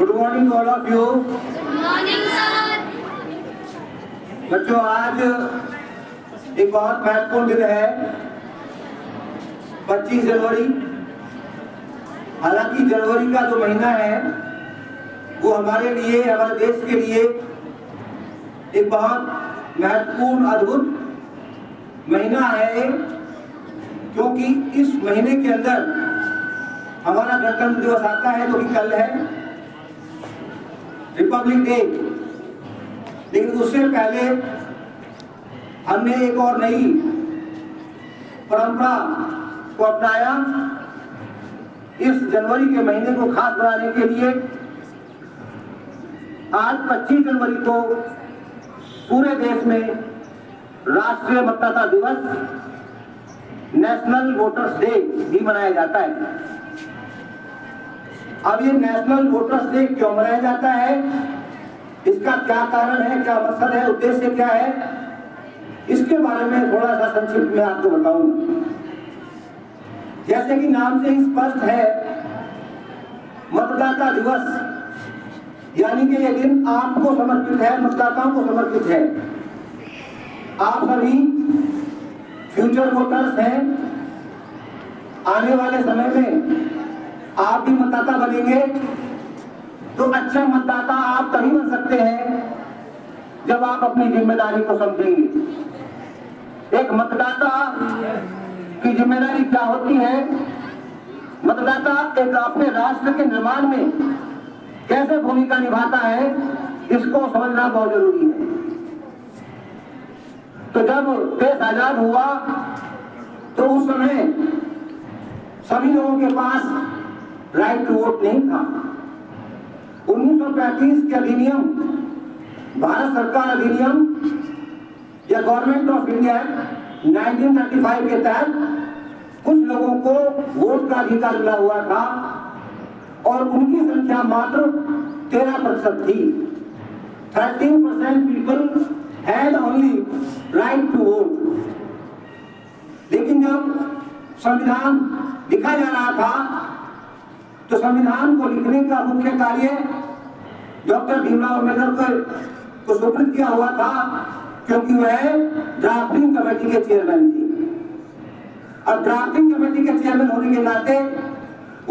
Good morning all of you. Morning sir. बच्चों, आज एक बहुत महत्वपूर्ण दिन है, 25 जनवरी। हालांकि जनवरी का जो महीना है वो हमारे लिए, हमारे देश के लिए एक बहुत महत्वपूर्ण, अद्भुत महीना है, क्योंकि इस महीने के अंदर हमारा गणतंत्र दिवस आता है, जो कि कल है, रिपब्लिक डे। लेकिन उससे पहले हमने एक और नई परंपरा को अपनाया। इस जनवरी के महीने को खास बनाने के लिए आज 25 जनवरी को पूरे देश में राष्ट्रीय मतदाता दिवस, नेशनल वोटर्स डे भी मनाया जाता है। अब ये नेशनल वोटर्स डे क्यों मनाया जाता है, इसका क्या कारण है, क्या मकसद है, उद्देश्य क्या है, इसके बारे में थोड़ा सा संक्षिप्त में आपको बताऊंगा। जैसे कि नाम से ही स्पष्ट है, मतदाता दिवस, यानी कि ये दिन आपको समर्पित है, मतदाताओं को समर्पित है। आप सभी फ्यूचर वोटर्स हैं। आने वाले समय में आप भी मतदाता बनेंगे, तो अच्छा मतदाता आप तभी बन सकते हैं जब आप अपनी जिम्मेदारी को समझेंगे। एक मतदाता की जिम्मेदारी क्या होती है, मतदाता एक अपने राष्ट्र के निर्माण में कैसे भूमिका निभाता है, इसको समझना बहुत जरूरी है। तो जब देश आजाद हुआ तो उस समय सभी लोगों के पास राइट टू वोट नहीं था। 1935 के अधिनियम, भारत सरकार अधिनियम या गवर्नमेंट ऑफ इंडिया 1935 के तहत कुछ लोगों को वोट का अधिकार मिला हुआ था और उनकी संख्या मात्र 13% थी। 13% people had only right to vote. लेकिन जब संविधान लिखा जा रहा था तो संविधान को लिखने का मुख्य कार्य डॉक्टर भीमराव अम्बेडकर को सुपुर्द किया हुआ था, क्योंकि वह ड्राफ्टिंग कमेटी के चेयरमैन थे। और ड्राफ्टिंग कमेटी के चेयरमैन होने के नाते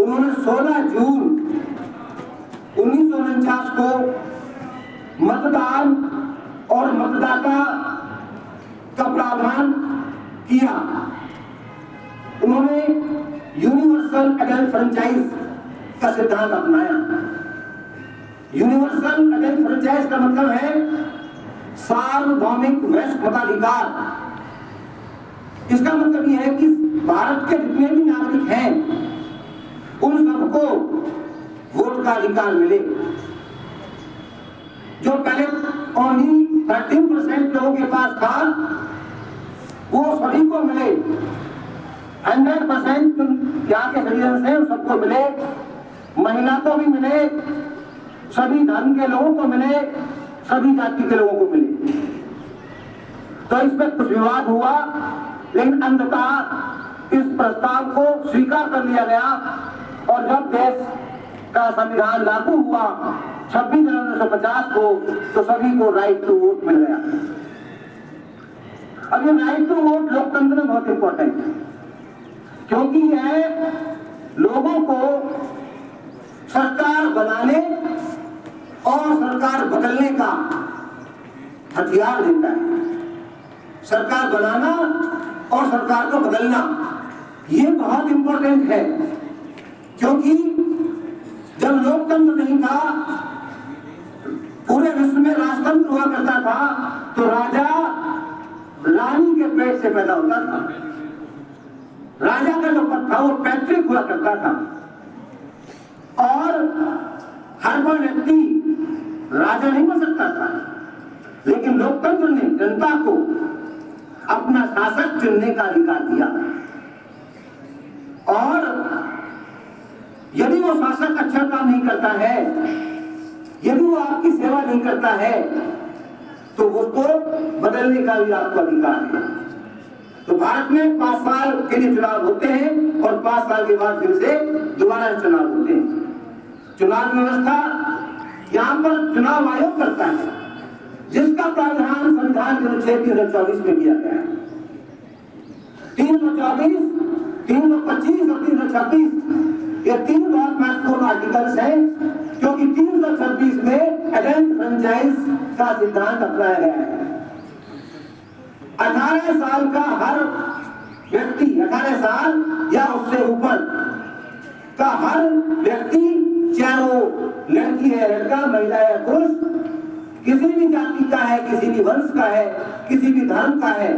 उन्होंने 16 जून 1949 को मतदान और मतदाता का प्रावधान किया। उन्होंने यूनिवर्सल एडल्ट फ्रेंचाइज का सिद्धांत अपनाया। यूनिवर्सल एडल्ट फ्रेंचाइज का मतलब है सार्वभौमिक वयस्क मताधिकार। इसका मतलब यह है कि भारत के जितने भी नागरिक हैं उन सबको वोट का अधिकार मिले। जो पहले ओनली 13% लोगों के पास था, वो सभी को मिले। 100% यहाँ के सिटीजन हैं सबको मिले, महिला को भी मिले, सभी धर्म के लोगों को मिले, सभी जाति के लोगों को मिले। तो इस पर कुछ विवाद हुआ, लेकिन अंततः इस प्रस्ताव को स्वीकार कर लिया गया और जब देश का संविधान लागू हुआ 26 जनवरी 1950 को, तो सभी को राइट टू वोट मिल गया। अब ये राइट टू वोट लोकतंत्र में बहुत इंपॉर्टेंट है, क्योंकि यह लोगों को सरकार बनाने और सरकार बदलने का हथियार देता है। सरकार बनाना और सरकार को बदलना, ये बहुत इंपॉर्टेंट है, क्योंकि जब लोकतंत्र नहीं था, पूरे विश्व में राजतंत्र हुआ करता था, तो राजा रानी के पेट से पैदा होता था। राजा का जो पद था वो पैतृक हुआ करता था और हर कोई व्यक्ति राजा नहीं बन सकता था। लेकिन लोकतंत्र ने जनता को अपना शासक चुनने का अधिकार दिया और यदि वो शासक अच्छा काम नहीं करता है, यदि वो आपकी सेवा नहीं करता है, तो उसको बदलने का भी आपको अधिकार है। तो भारत में 5 साल के लिए चुनाव होते हैं और 5 साल के बाद फिर से दोबारा चुनाव होते हैं। चुनाव व्यवस्था यहाँ पर चुनाव आयोग करता है, जिसका प्रावधान संविधान के अनुच्छेद 324 में किया गया है। 324, 325 और 326 ये तीन बहुत महत्वपूर्ण आर्टिकल्स हैं, क्योंकि 326 में एडेंट फ्रेंचाइज का सिद्धांत अपनाया गया है। 18 साल का हर व्यक्ति, 18 साल या उससे ऊपर का हर व्यक्ति, चाहे वो लड़की है, लड़का, महिला है, पुरुष, किसी भी जाति का है, किसी भी वंश का है, किसी भी धर्म का है,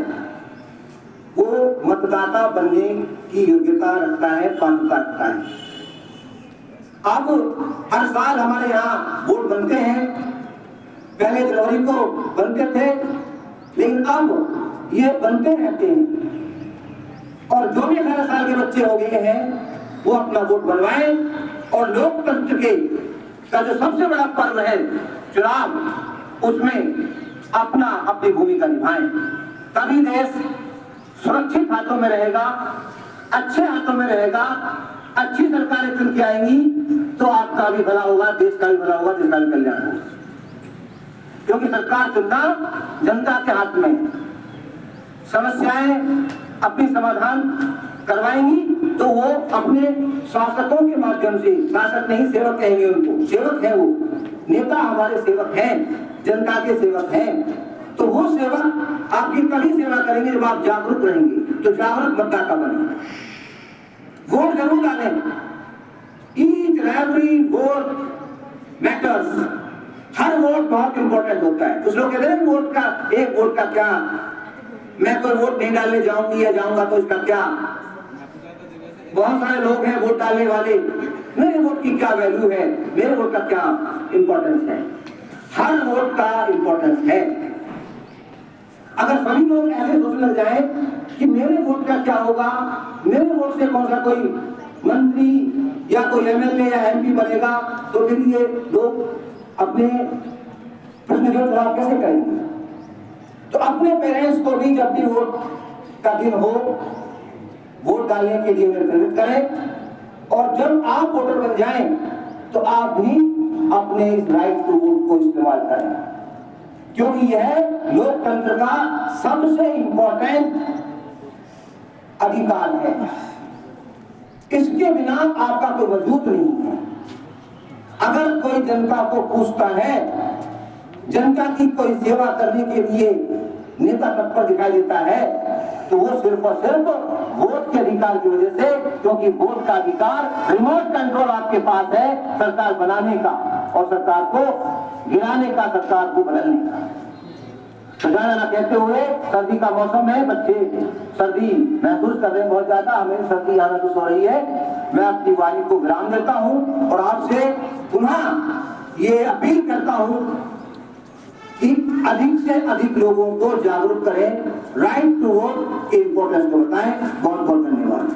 वो मतदाता बनने की योग्यता रखता है, पात्रता रखता है। अब हर साल हमारे यहाँ वोट बनते हैं, पहले जनवरी को बनते थे, लेकिन अब ये बनते रहते हैं। और जो भी 18 साल के बच्चे हो गए हैं वो अपना वोट बनवाएं और लोकतंत्र के का जो सबसे बड़ा पर्व है चुनाव, उसमें अपनी भूमिका निभाएं। तभी देश सुरक्षित हाथों में रहेगा, अच्छे हाथों में रहेगा। अच्छी सरकारें चुन के आएंगी तो आपका भी भला होगा, देश का भी भला होगा, देश का भी कल्याण होगा। क्योंकि सरकार चुनना जनता के हाथ में है। समस्याएं अपनी समाधान करवाएंगी तो वो अपने शासकों के माध्यम से, शासक नहीं सेवक कहेंगे उनको, सेवक है वो, नेता हमारे सेवक हैं, जनता के सेवक हैं। तो वो सेवक आपकी तभी सेवा करेंगे जब आप जागरूक रहेंगे। तो जागरूक मतदाता बने, वोट जरूर डालें। Each and every vote matters. Her vote बहुत इंपॉर्टेंट होता है। कुछ लोग कहते हैं वोट का, एक वोट का क्या, मैं कोई वोट नहीं डालने जाऊंगी या जाऊंगा तो इसका क्या। बहुत सारे लोग हैं वोट डालने वाले, मेरे वोट की क्या वैल्यू है, मेरे वोट का क्या इंपॉर्टेंस है। हर वोट का इंपॉर्टेंस है। अगर सभी लोग ऐसे सोचने लग जाए कि मेरे वोट का क्या होगा, मेरे वोट से कौन सा कोई मंत्री या कोई एमएलए या एमपी बनेगा, तो फिर ये लोग अपने प्रश्न का जवाब कैसे करेंगे। तो अपने पेरेंट्स को भी जब भी वोट का दिन हो, वोट डालने के लिए प्रेरित करें। और जब आप वोटर बन जाएं तो आप भी अपने इस राइट टू वोट को इस्तेमाल करें, क्योंकि यह लोकतंत्र का सबसे इंपॉर्टेंट अधिकार है। इसके बिना आपका कोई वजूद नहीं है। अगर कोई जनता को पूछता है, जनता की कोई सेवा करने के लिए नेता तत्पर दिखाई देता है, तो वो सिर्फ और सिर्फ वोट के अधिकार की वजह से, क्योंकि वोट का अधिकार, रिमोट कंट्रोल आपके पास है सरकार बनाने का और सरकार को गिराने का, सरकार को बदलने का। तो जाना कहते हुए, सर्दी का मौसम है, बच्चे सर्दी महसूस कर रहे हैं बहुत ज्यादा, हमें सर्दी यहाँ महसूस हो रही है। मैं अपनी वाणी को विराम देता हूँ और आपसे पुनः ये अपील करता हूँ कि अधिक से अधिक लोगों को जागरूक करें, राइट टू वोट के इंपॉर्टेंस को बताएं। बहुत बहुत धन्यवाद।